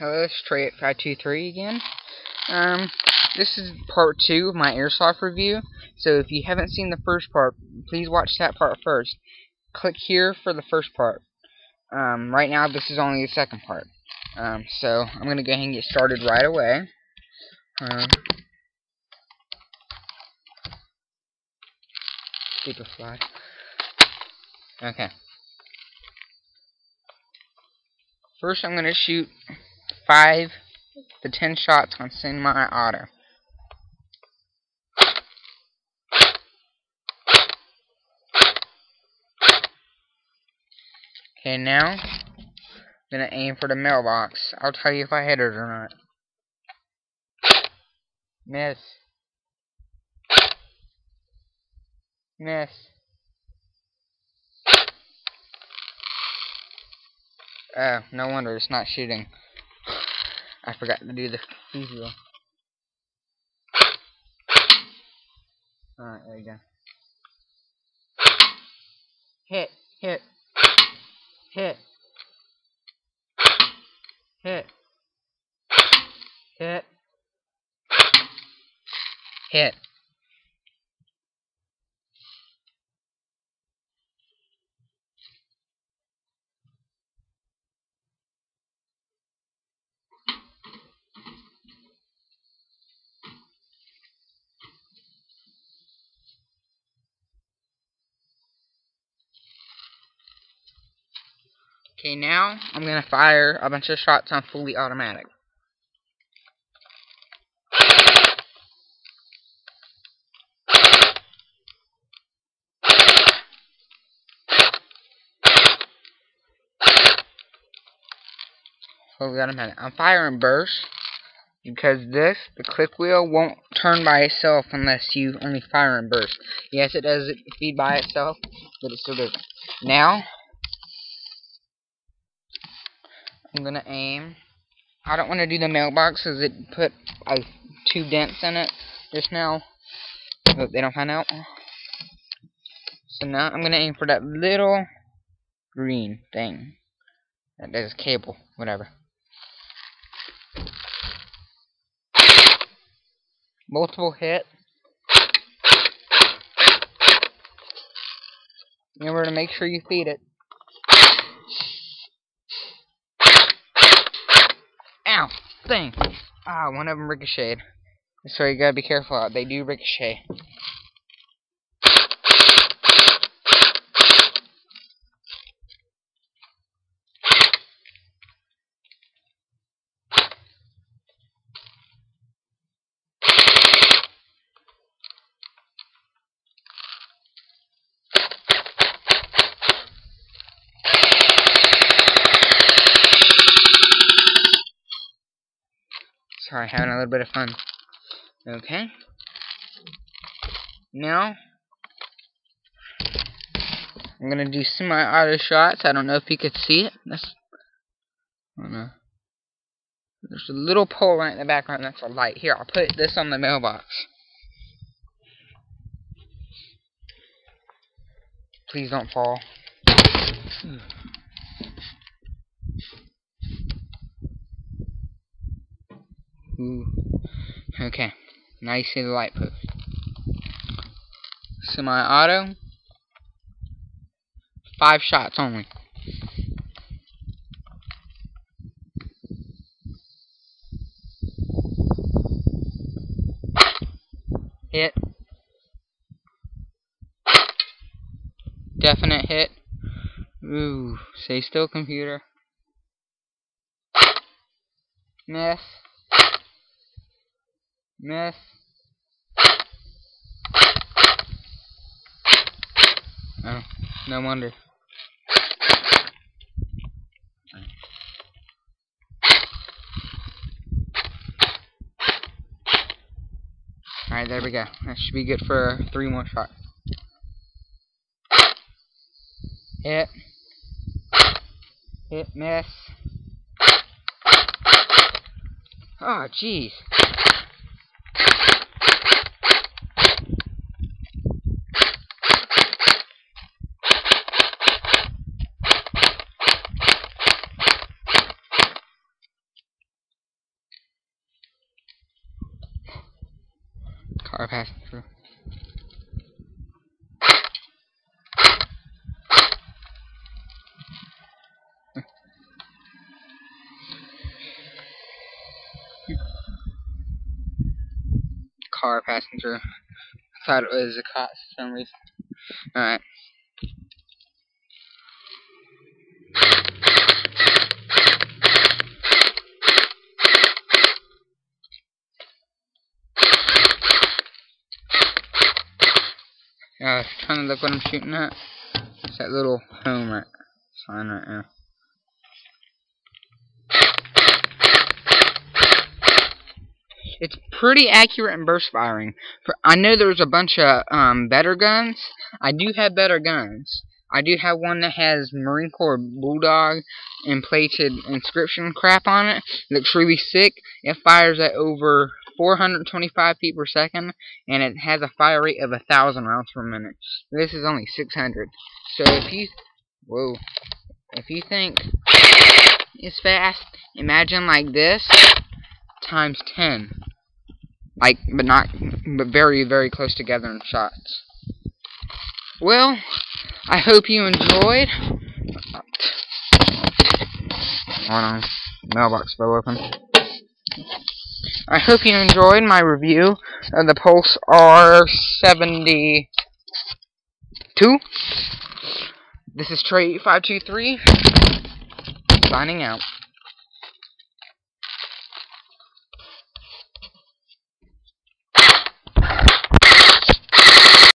Hello, it's Trey at 523 again. This is part 2 of my airsoft review. So if you haven't seen the first part, please watch that part first. Click here for the first part. Right now, this is only the second part. So I'm gonna go ahead and get started right away. Stupid fly. Okay. First, I'm gonna shoot 5 to 10 shots on semi-auto. Okay, now I'm gonna aim for the mailbox. I'll tell you if I hit it or not. Miss. Miss. Oh, no wonder it's not shooting. I forgot to do the visual. Alright, there you go. Hit, hit, hit, hit, hit, hit. Okay, now I'm gonna fire a bunch of shots on fully automatic. Fully automatic. I'm firing bursts because the click wheel won't turn by itself unless you only fire in bursts. Yes, it does feed by itself, but it still doesn't. Now I'm gonna aim. I don't want to do the mailbox because it put 2 dents in it just now. Hope they don't find out. So now I'm gonna aim for that little green thing. That is cable, whatever. Multiple hit. Remember to make sure you feed it. Ow! Thing! Ah, one of them ricocheted. So you gotta be careful. They do ricochet. Sorry, having a little bit of fun. Okay. Now I'm gonna do semi-auto shots. I don't know if you could see it. I don't know. There's a little pole right in the background. That's a light. Here, I'll put this on the mailbox. Please don't fall. Ooh. Okay. Now you see the light post. Semi-auto. 5 shots only. Hit. Definite hit. Ooh. Stay still, computer. Miss. Miss. Oh, no wonder. Alright, there we go. That should be good for 3 more shots. Hit. Hit, miss. Oh, jeez. Car passing through. Car passing through. Thought it was a cop for some reason. Alright. Trying to look what I'm shooting at. It's that little home sign right now. It's pretty accurate in burst firing. I know there's a bunch of better guns. I do have better guns. I do have one that has Marine Corps Bulldog and plated inscription crap on it. It looks really sick. It fires at over 425 feet per second, and it has a fire rate of 1,000 rounds per minute. This is only 600. So if you think it's fast, imagine like this times 10. But very, very close together in shots. Well, I hope you enjoyed. Hold on, mailbox fell open. I hope you enjoyed my review of the Pulse R72. This is Trey 523 signing out.